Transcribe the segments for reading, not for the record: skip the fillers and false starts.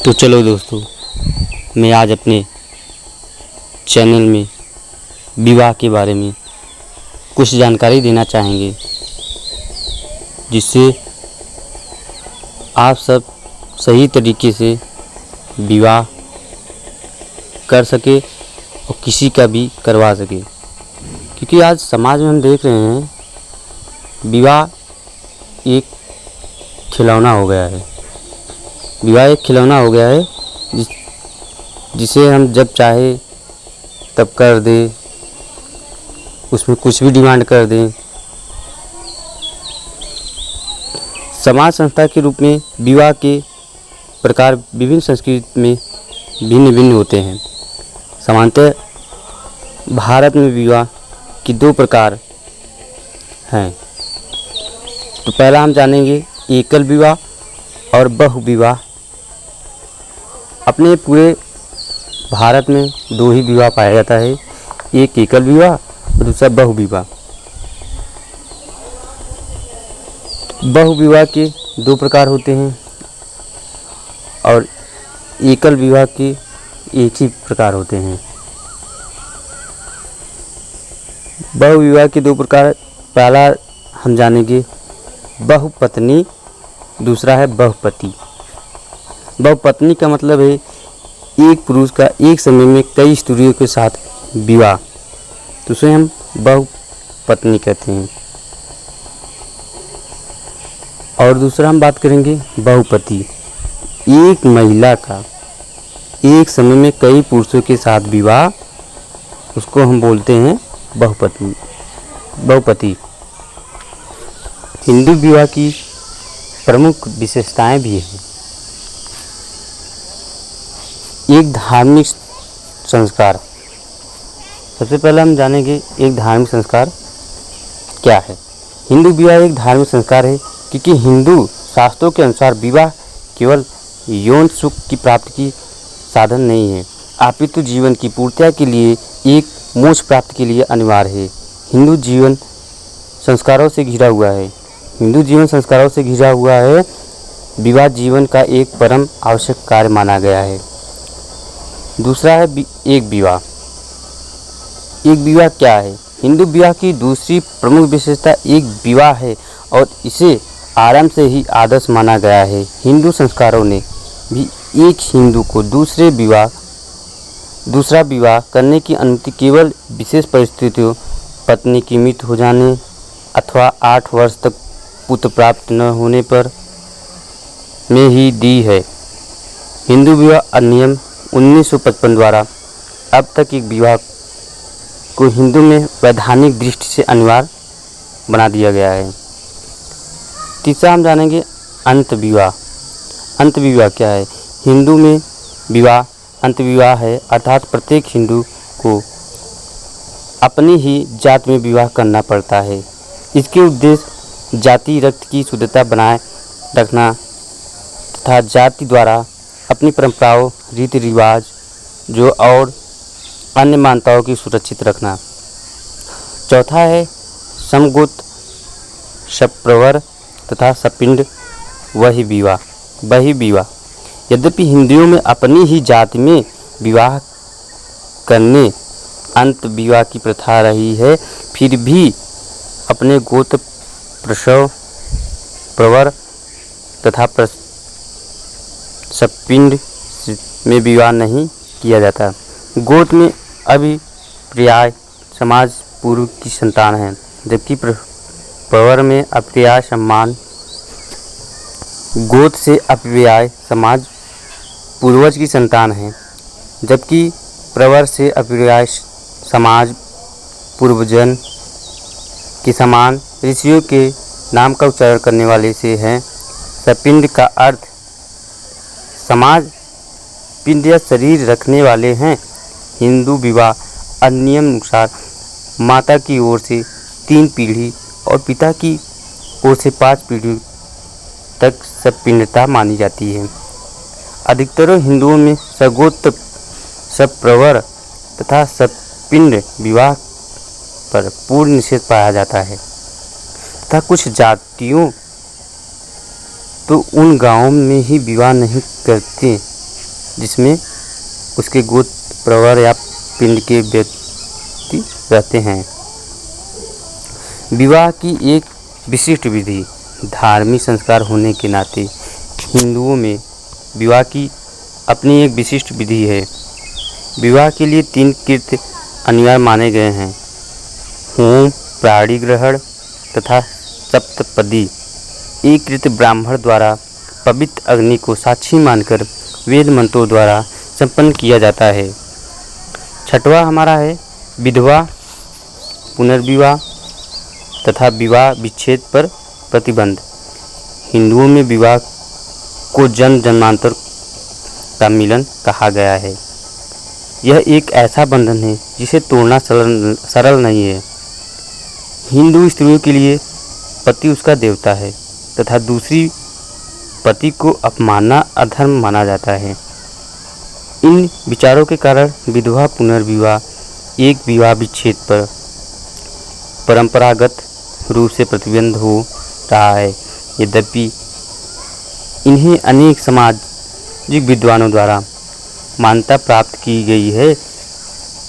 तो चलो दोस्तों, मैं आज अपने चैनल में विवाह के बारे में कुछ जानकारी देना चाहेंगे, जिससे आप सब सही तरीके से विवाह कर सके और किसी का भी करवा सके। क्योंकि आज समाज में हम देख रहे हैं विवाह एक खिलौना हो गया है। विवाह एक खिलौना हो गया है जिसे हम जब चाहे तब कर दें, उसमें कुछ भी डिमांड कर दें। समाज संस्था के रूप में विवाह के प्रकार विभिन्न संस्कृति में भिन्न भिन्न होते हैं। सामान्यतः भारत में विवाह की दो प्रकार हैं। तो पहला हम जानेंगे एकल विवाह और बहु विवाह। अपने पूरे भारत में दो ही विवाह पाया जाता है, एक एकल विवाह और दूसरा बहु विवाह। बहु विवाह के दो प्रकार होते हैं और एकल विवाह के एक ही प्रकार होते हैं। बहु विवाह के दो प्रकार, पहला हम जानेंगे बहुपत्नी, दूसरा है बहुपति। बहुपत्नी का मतलब है एक पुरुष का एक समय में कई स्त्रियों के साथ विवाह, तो उसे हम बहुपत्नी कहते हैं। और दूसरा हम बात करेंगे बहुपति। एक महिला का एक समय में कई पुरुषों के साथ विवाह, उसको हम बोलते हैं बहुपति। हिंदू विवाह की प्रमुख विशेषताएं भी हैं। एक धार्मिक संस्कार। सबसे पहले हम जानेंगे एक धार्मिक संस्कार क्या है। हिंदू विवाह एक धार्मिक संस्कार है, क्योंकि हिंदू शास्त्रों के अनुसार विवाह केवल यौन सुख की प्राप्ति की साधन नहीं है, अपितु जीवन की पूर्तिया के लिए एक मोक्ष प्राप्ति के लिए अनिवार्य है। हिंदू जीवन संस्कारों से घिरा हुआ है। विवाह जीवन का एक परम आवश्यक कार्य माना गया है। दूसरा है एक विवाह। एक विवाह क्या है? हिंदू विवाह की दूसरी प्रमुख विशेषता एक विवाह है और इसे आरंभ से ही आदर्श माना गया है। हिंदू संस्कारों ने भी एक हिंदू को दूसरा विवाह करने की अनुमति केवल विशेष परिस्थितियों, पत्नी की मृत्यु हो जाने अथवा 8 वर्ष तक पुत्र प्राप्त न होने पर में ही दी है। हिंदू विवाह अधिनियम 1955 द्वारा अब तक एक विवाह को हिंदू में वैधानिक दृष्टि से अनिवार्य बना दिया गया है। तीसरा हम जानेंगे अंत विवाह। अंत विवाह क्या है? हिंदू में विवाह अंत विवाह है, अर्थात प्रत्येक हिंदू को अपनी ही जाति में विवाह करना पड़ता है। इसके उद्देश्य जाति रक्त की शुद्धता बनाए रखना तथा जाति द्वारा अपनी परंपराओं, रीति रिवाज जो और अन्य मान्यताओं की सुरक्षित रखना। चौथा है समगोत्र, सप्रवर तथा सपिंड वही विवाह। यद्यपि हिंदुओं में अपनी ही जाति में विवाह करने अंत विवाह की प्रथा रही है, फिर भी अपने गोत्र, प्रवर तथा सपिंड में विवाह नहीं किया जाता। गोत्र में अभिप्राय समाज पूर्व की संतान है, जबकि प्रवर में अभिप्राय सम्मान। गोत्र से अभिप्राय समाज पूर्वज की संतान है, जबकि प्रवर से अभिप्राय समाज पूर्वजन के समान ऋषियों के नाम का उच्चारण करने वाले से है। सपिंड का अर्थ समाज पिंड या शरीर रखने वाले हैं। हिंदू विवाह अधिनियम अनुसार माता की ओर से 3 पीढ़ी और पिता की ओर से 5 पीढ़ी तक सपिंडता मानी जाती है। अधिकतर हिंदुओं में सगोत्र, सप्रवर तथा सपिंड विवाह पर पूर्ण निषेध पाया जाता है तथा कुछ जातियों तो उन गांवों में ही विवाह नहीं करते जिसमें उसके गोत्र, प्रवर या पिंड के व्यक्ति रहते हैं। विवाह की एक विशिष्ट विधि धार्मिक संस्कार होने के नाते हिंदुओं में विवाह की अपनी एक विशिष्ट विधि है। विवाह के लिए 3 कृत्य अनिवार्य माने गए हैं: होम, प्राणी ग्रहण तथा सप्तपदी। एक कृत्य ब्राह्मण द्वारा पवित्र अग्नि को साक्षी मानकर वेद मंत्रों द्वारा संपन्न किया जाता है। छठवां हमारा है विधवा पुनर्विवाह तथा विवाह विच्छेद पर प्रतिबंध। हिंदुओं में विवाह को जन्म जन्मांतर का मिलन कहा गया है। यह एक ऐसा बंधन है जिसे तोड़ना सरल नहीं है। हिंदू स्त्रियों के लिए पति उसका देवता है तथा दूसरी पति को अपमानना अधर्म माना जाता है। इन विचारों के कारण विधवा पुनर्विवाह एक विवाह विच्छेद पर परंपरागत रूप से प्रतिबंध हो रहा है। यद्यपि इन्हें अनेक सामाजिक विद्वानों द्वारा मान्यता प्राप्त की गई है,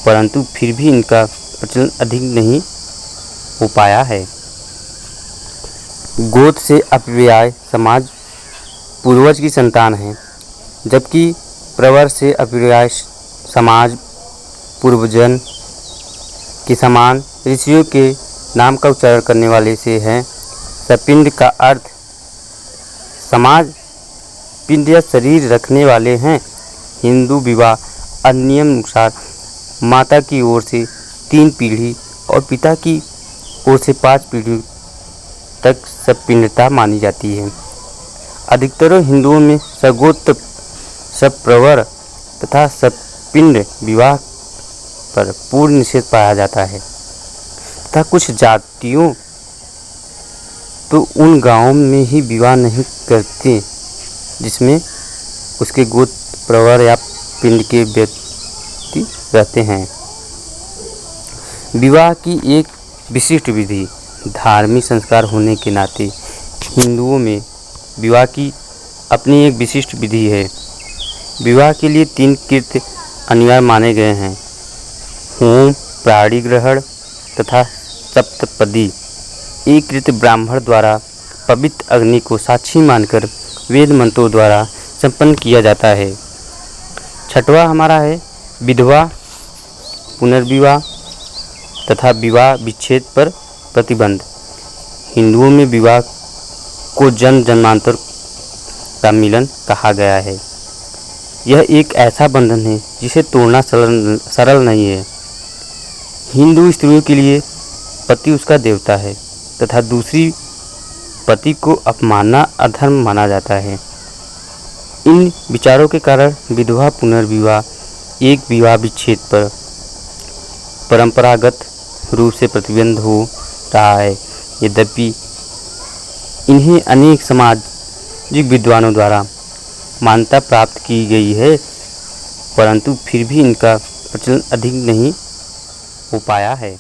परंतु फिर भी इनका प्रचलन अधिक नहीं हो पाया है। गोत्र से अपव्यय समाज पूर्वज की संतान है, जबकि प्रवर से अपव्यय समाज पूर्वजन के समान ऋषियों के नाम का उच्चारण करने वाले से है। सपिंड का अर्थ समाज पिंड या शरीर रखने वाले हैं। हिंदू विवाह अधिनियम अनुसार माता की ओर से 3 पीढ़ी और पिता की ओर से 5 पीढ़ी तक सपिंडता मानी जाती है। अधिकतर हिंदुओं में सगोत्र, सप्रवर तथा सपिंड विवाह पर पूर्ण निषेध पाया जाता है तथा कुछ जातियों तो उन गांवों में ही विवाह नहीं करते जिसमें उसके गोत्र, प्रवर या पिंड के व्यक्ति रहते हैं। विवाह की एक विशिष्ट विधि धार्मिक संस्कार होने के नाते हिंदुओं में विवाह की अपनी एक विशिष्ट विधि है। विवाह के लिए 3 कृत्य अनिवार्य माने गए हैं: होम, प्राणी ग्रहण तथा सप्तपदी। एक कृत्य ब्राह्मण द्वारा पवित्र अग्नि को साक्षी मानकर वेद मंत्रों द्वारा संपन्न किया जाता है। छठवां हमारा है विधवा पुनर्विवाह तथा विवाह विच्छेद पर प्रतिबंध। हिंदुओं में विवाह को जन्म जन्मांतर का मिलन कहा गया है। यह एक ऐसा बंधन है जिसे तोड़ना सरल नहीं है। हिंदू स्त्रियों के लिए पति उसका देवता है तथा दूसरी पति को अपमानना अधर्म माना जाता है। इन विचारों के कारण विधवा पुनर्विवाह एक विवाह विच्छेद पर परंपरागत रूप से प्रतिबंध हो रहा है। यद्यपि इन्हें अनेक सामाजिक विद्वानों द्वारा मान्यता प्राप्त की गई है, परंतु फिर भी इनका प्रचलन अधिक नहीं हो पाया है।